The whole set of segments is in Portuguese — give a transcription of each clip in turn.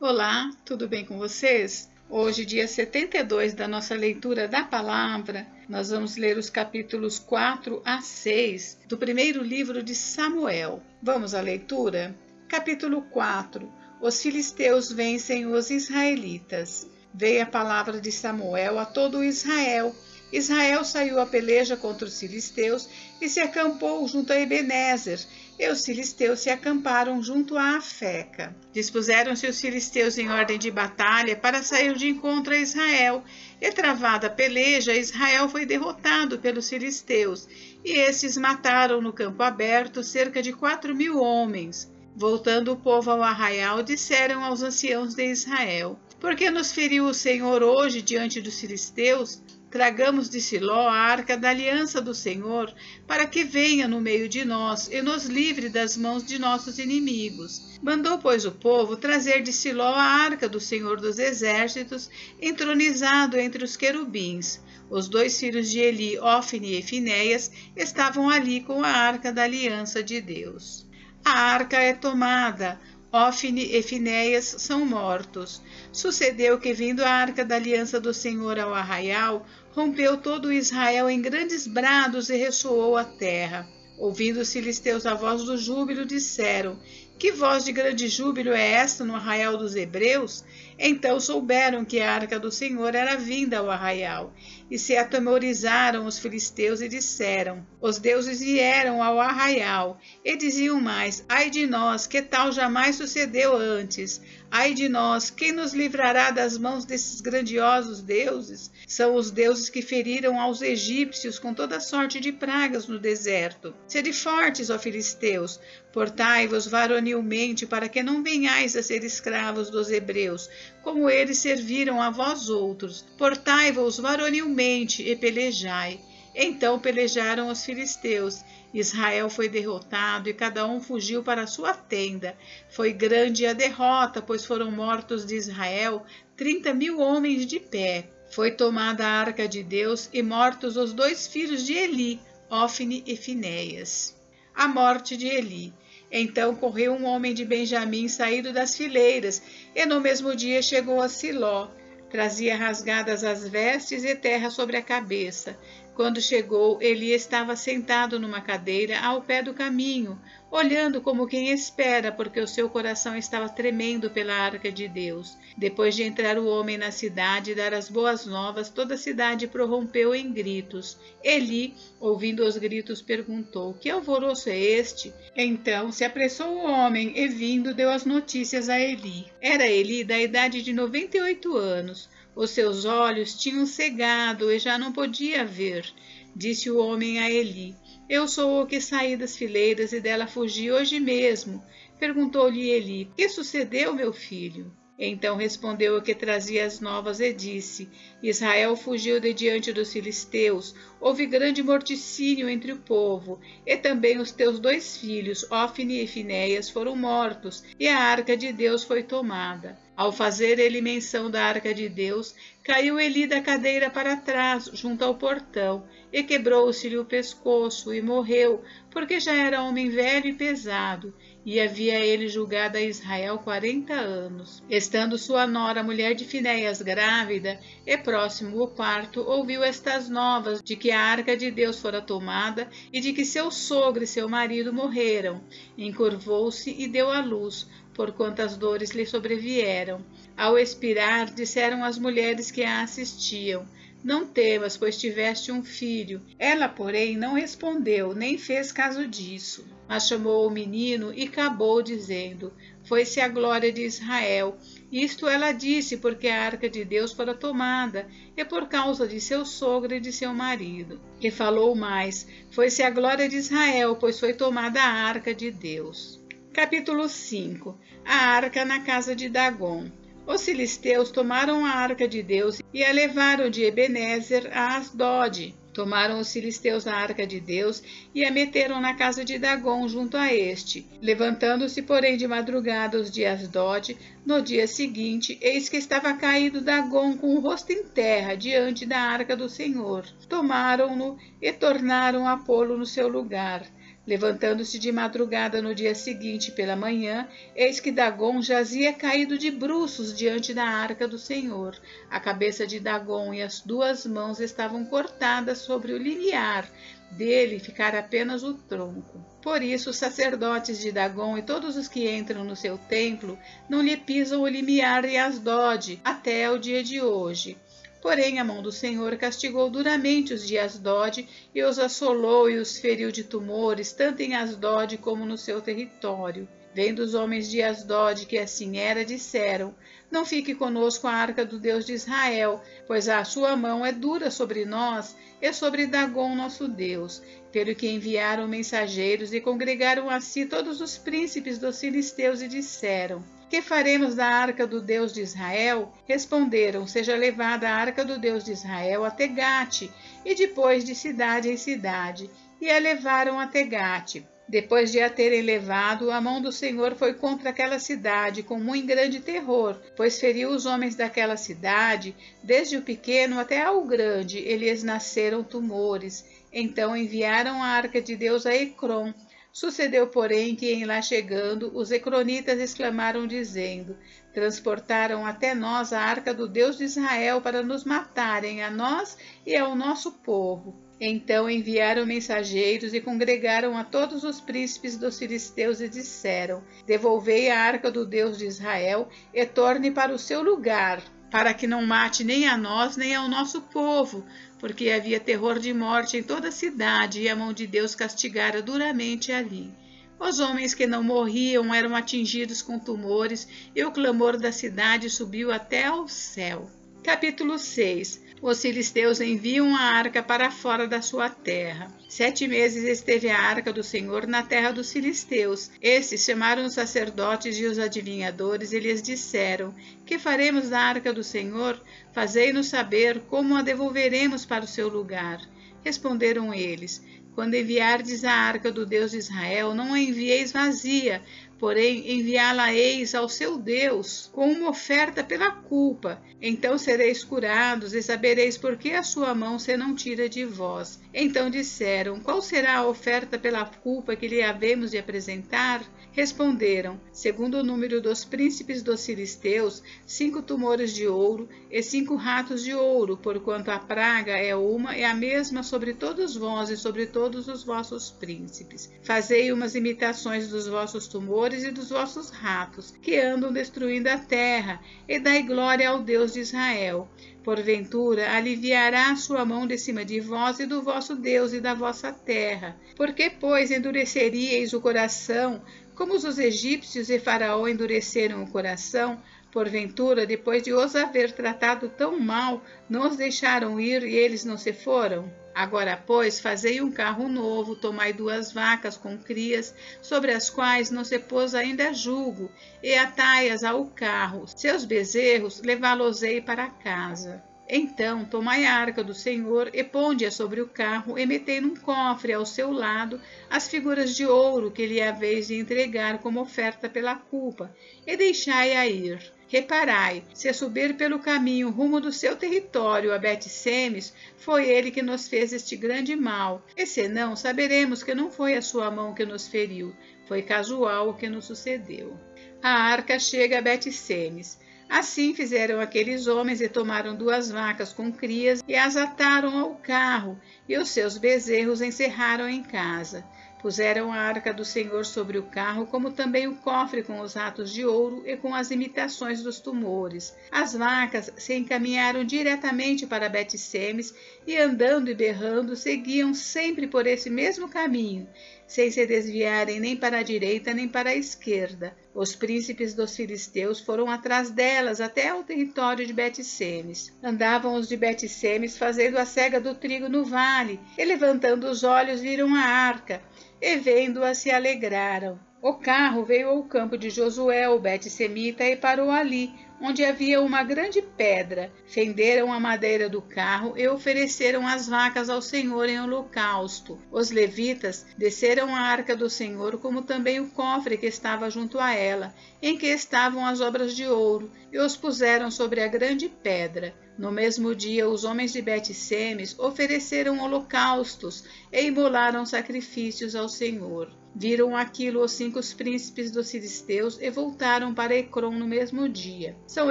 Olá, tudo bem com vocês? Hoje, dia 72 da nossa leitura da palavra, nós vamos ler os capítulos 4 a 6 do primeiro livro de Samuel. Vamos à leitura? Capítulo 4. Os filisteus vencem os israelitas. Veio a palavra de Samuel a todo Israel. Israel saiu à peleja contra os filisteus e se acampou junto a Ebenezer, e os filisteus se acamparam junto a Afeca. Dispuseram-se os filisteus em ordem de batalha para sair de encontro a Israel, e travada a peleja, Israel foi derrotado pelos filisteus, e estes mataram no campo aberto cerca de 4.000 homens. Voltando o povo ao arraial, disseram aos anciãos de Israel: Por que nos feriu o Senhor hoje diante dos filisteus? Tragamos de Siló a arca da aliança do Senhor, para que venha no meio de nós e nos livre das mãos de nossos inimigos. Mandou, pois, o povo trazer de Siló a arca do Senhor dos Exércitos, entronizado entre os querubins. Os 2 filhos de Eli, Ofni e Finéias, estavam ali com a arca da aliança de Deus. A arca é tomada. Ofni e Finéias são mortos. Sucedeu que, vindo a arca da aliança do Senhor ao arraial, rompeu todo Israel em grandes brados e ressoou a terra. Ouvindo os filisteus a voz do júbilo, disseram: Que voz de grande júbilo é esta no arraial dos hebreus? Então souberam que a arca do Senhor era vinda ao arraial, e se atemorizaram os filisteus e disseram: Os deuses vieram ao arraial. E diziam mais: Ai de nós, que tal jamais sucedeu antes? Ai de nós, quem nos livrará das mãos desses grandiosos deuses? São os deuses que feriram aos egípcios com toda sorte de pragas no deserto. Sede fortes, ó filisteus, portai-vos varonilmente, para que não venhais a ser escravos dos hebreus, como eles serviram a vós outros. Portai-vos varonilmente e pelejai. Então pelejaram os filisteus. Israel foi derrotado e cada um fugiu para a sua tenda. Foi grande a derrota, pois foram mortos de Israel 30.000 homens de pé. Foi tomada a arca de Deus e mortos os 2 filhos de Eli, Ofni e Finéias. A morte de Eli. Então correu um homem de Benjamim saído das fileiras, e no mesmo dia chegou a Siló. Trazia rasgadas as vestes e terra sobre a cabeça. Quando chegou, Eli estava sentado numa cadeira ao pé do caminho, olhando como quem espera, porque o seu coração estava tremendo pela arca de Deus. Depois de entrar o homem na cidade e dar as boas novas, toda a cidade prorrompeu em gritos. Eli, ouvindo os gritos, perguntou: Que alvoroço é este? Então se apressou o homem e, vindo, deu as notícias a Eli. Era Eli da idade de 98 anos. Os seus olhos tinham cegado e já não podia ver. Disse o homem a Eli: Eu sou o que saí das fileiras e dela fugi hoje mesmo. Perguntou-lhe Eli: Que sucedeu, meu filho? Então respondeu o que trazia as novas e disse: Israel fugiu de diante dos filisteus, houve grande morticínio entre o povo, e também os teus 2 filhos, Ofni e Finéias, foram mortos, e a arca de Deus foi tomada. Ao fazer ele menção da arca de Deus, caiu Eli da cadeira para trás, junto ao portão, e quebrou-se-lhe o pescoço, e morreu, porque já era homem velho e pesado, e havia ele julgado a Israel 40 anos. Estando sua nora, mulher de Finéias, grávida, e próximo o parto, ouviu estas novas de que a arca de Deus fora tomada e de que seu sogro e seu marido morreram. Encurvou-se e deu à luz, porquanto as dores lhe sobrevieram. Ao expirar, disseram as mulheres que a assistiam: Não temas, pois tiveste um filho. Ela, porém, não respondeu, nem fez caso disso. Mas chamou o menino e acabou, dizendo: Foi-se a glória de Israel. Isto ela disse porque a arca de Deus fora tomada, e por causa de seu sogro e de seu marido. E falou mais: Foi-se a glória de Israel, pois foi tomada a arca de Deus. Capítulo 5. A arca na casa de Dagom. Os filisteus tomaram a arca de Deus e a levaram de Ebenezer a Asdod. Tomaram os filisteus a arca de Deus e a meteram na casa de Dagom junto a este. Levantando-se, porém, de madrugada os de Asdod, no dia seguinte, eis que estava caído Dagom com o rosto em terra diante da arca do Senhor. Tomaram-no e tornaram a pô-lo no seu lugar. Levantando-se de madrugada no dia seguinte pela manhã, eis que Dagom jazia caído de bruços diante da arca do Senhor. A cabeça de Dagom e as 2 mãos estavam cortadas sobre o limiar, dele ficara apenas o tronco. Por isso os sacerdotes de Dagom e todos os que entram no seu templo não lhe pisam o limiar em Asdod até o dia de hoje. Porém, a mão do Senhor castigou duramente os de Asdod e os assolou e os feriu de tumores, tanto em Asdod como no seu território. Vendo os homens de Asdod que assim era, disseram: Não fique conosco a arca do Deus de Israel, pois a sua mão é dura sobre nós e sobre Dagom nosso Deus. Pelo que enviaram mensageiros e congregaram a si todos os príncipes dos filisteus e disseram: Que faremos da arca do Deus de Israel? Responderam: Seja levada a arca do Deus de Israel até Gate, e depois de cidade em cidade. E a levaram até Gate. Depois de a terem levado, a mão do Senhor foi contra aquela cidade com muito grande terror, pois feriu os homens daquela cidade, desde o pequeno até ao grande, e lhes nasceram tumores. Então enviaram a arca de Deus a Ecrom. Sucedeu, porém, que em lá chegando, os ecronitas exclamaram, dizendo: Transportaram até nós a arca do Deus de Israel para nos matarem, a nós e ao nosso povo. Então enviaram mensageiros e congregaram a todos os príncipes dos filisteus e disseram: Devolvei a arca do Deus de Israel e torne para o seu lugar, para que não mate nem a nós nem ao nosso povo, porque havia terror de morte em toda a cidade e a mão de Deus castigara duramente ali. Os homens que não morriam eram atingidos com tumores e o clamor da cidade subiu até ao céu. Capítulo 6. Os filisteus enviam a arca para fora da sua terra. 7 meses esteve a arca do Senhor na terra dos filisteus. Estes chamaram os sacerdotes e os adivinhadores e lhes disseram: Que faremos da arca do Senhor? Fazei-nos saber como a devolveremos para o seu lugar. Responderam eles: Quando enviardes a arca do Deus de Israel, não a envieis vazia, porém enviá-la-eis ao seu Deus com uma oferta pela culpa. Então sereis curados e sabereis por que a sua mão se não tira de vós. Então disseram: Qual será a oferta pela culpa que lhe havemos de apresentar? Responderam: Segundo o número dos príncipes dos filisteus, 5 tumores de ouro e 5 ratos de ouro, porquanto a praga é uma e a mesma sobre todos vós e sobre todos os vossos príncipes. Fazei umas imitações dos vossos tumores e dos vossos ratos, que andam destruindo a terra, e dai glória ao Deus de Israel. Porventura, aliviará a sua mão de cima de vós e do vosso Deus e da vossa terra. Porque, pois, endureceríeis o coração, como os egípcios e Faraó endureceram o coração? Porventura, depois de os haver tratado tão mal, não os deixaram ir e eles não se foram? Agora, pois, fazei um carro novo, tomai 2 vacas com crias, sobre as quais não se pôs ainda jugo, e atai-as ao carro. Seus bezerros levá-los-ei para casa. Então tomai a arca do Senhor e ponde-a sobre o carro e metei num cofre ao seu lado as figuras de ouro que lhe haveis de entregar como oferta pela culpa, e deixai-a ir. Reparai, se subir pelo caminho rumo do seu território a Bet-Semes, foi ele que nos fez este grande mal, e senão saberemos que não foi a sua mão que nos feriu, foi casual o que nos sucedeu. A arca chega a Bet-Semes. Assim fizeram aqueles homens e tomaram 2 vacas com crias e as ataram ao carro, e os seus bezerros encerraram em casa. Puseram a arca do Senhor sobre o carro, como também o cofre com os ratos de ouro e com as imitações dos tumores. As vacas se encaminharam diretamente para Bet-Semes e, andando e berrando, seguiam sempre por esse mesmo caminho, sem se desviarem nem para a direita nem para a esquerda. Os príncipes dos filisteus foram atrás delas até ao território de Bet-Semes. Andavam os de Bet-Semes fazendo a cega do trigo no vale, e levantando os olhos viram a arca, e vendo-a se alegraram. O carro veio ao campo de Josué, o Bet-Semita, e parou ali, onde havia uma grande pedra. Fenderam a madeira do carro e ofereceram as vacas ao Senhor em holocausto. Os levitas desceram a arca do Senhor, como também o cofre que estava junto a ela, em que estavam as obras de ouro, e os puseram sobre a grande pedra. No mesmo dia, os homens de Bet-Semes ofereceram holocaustos e imolaram sacrifícios ao Senhor. Viram aquilo os 5 príncipes dos filisteus e voltaram para Ecrom no mesmo dia. São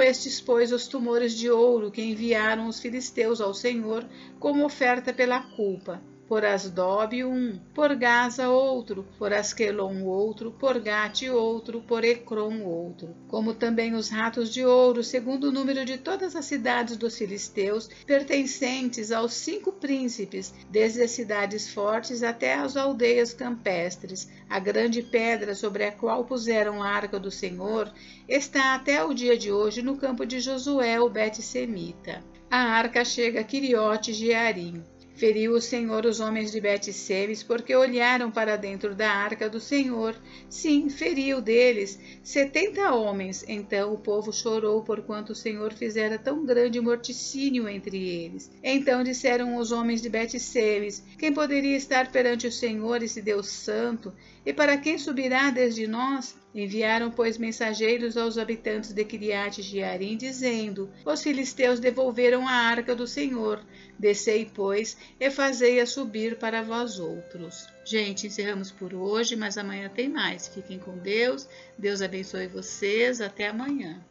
estes, pois, os tumores de ouro que enviaram os filisteus ao Senhor como oferta pela culpa. Por Asdob por Gaza outro, por Asquelon outro, por Gate outro, por Ecrom outro. Como também os ratos de ouro, segundo o número de todas as cidades dos filisteus, pertencentes aos 5 príncipes, desde as cidades fortes até as aldeias campestres. A grande pedra sobre a qual puseram a arca do Senhor está até o dia de hoje no campo de Josué, o Bet-Semita. A arca chega a Quiriote Jearim. Feriu o Senhor os homens de Bet-Semes, porque olharam para dentro da arca do Senhor. Sim, feriu deles 70 homens. Então o povo chorou, porquanto o Senhor fizera tão grande morticínio entre eles. Então disseram os homens de Bet-Semes: quem poderia estar perante o Senhor, esse Deus santo? E para quem subirá desde nós? Enviaram, pois, mensageiros aos habitantes de Quiriate Jearim, dizendo: os filisteus devolveram a arca do Senhor. Descei, pois, e fazei-a subir para vós outros. Gente, encerramos por hoje, mas amanhã tem mais. Fiquem com Deus. Deus abençoe vocês. Até amanhã.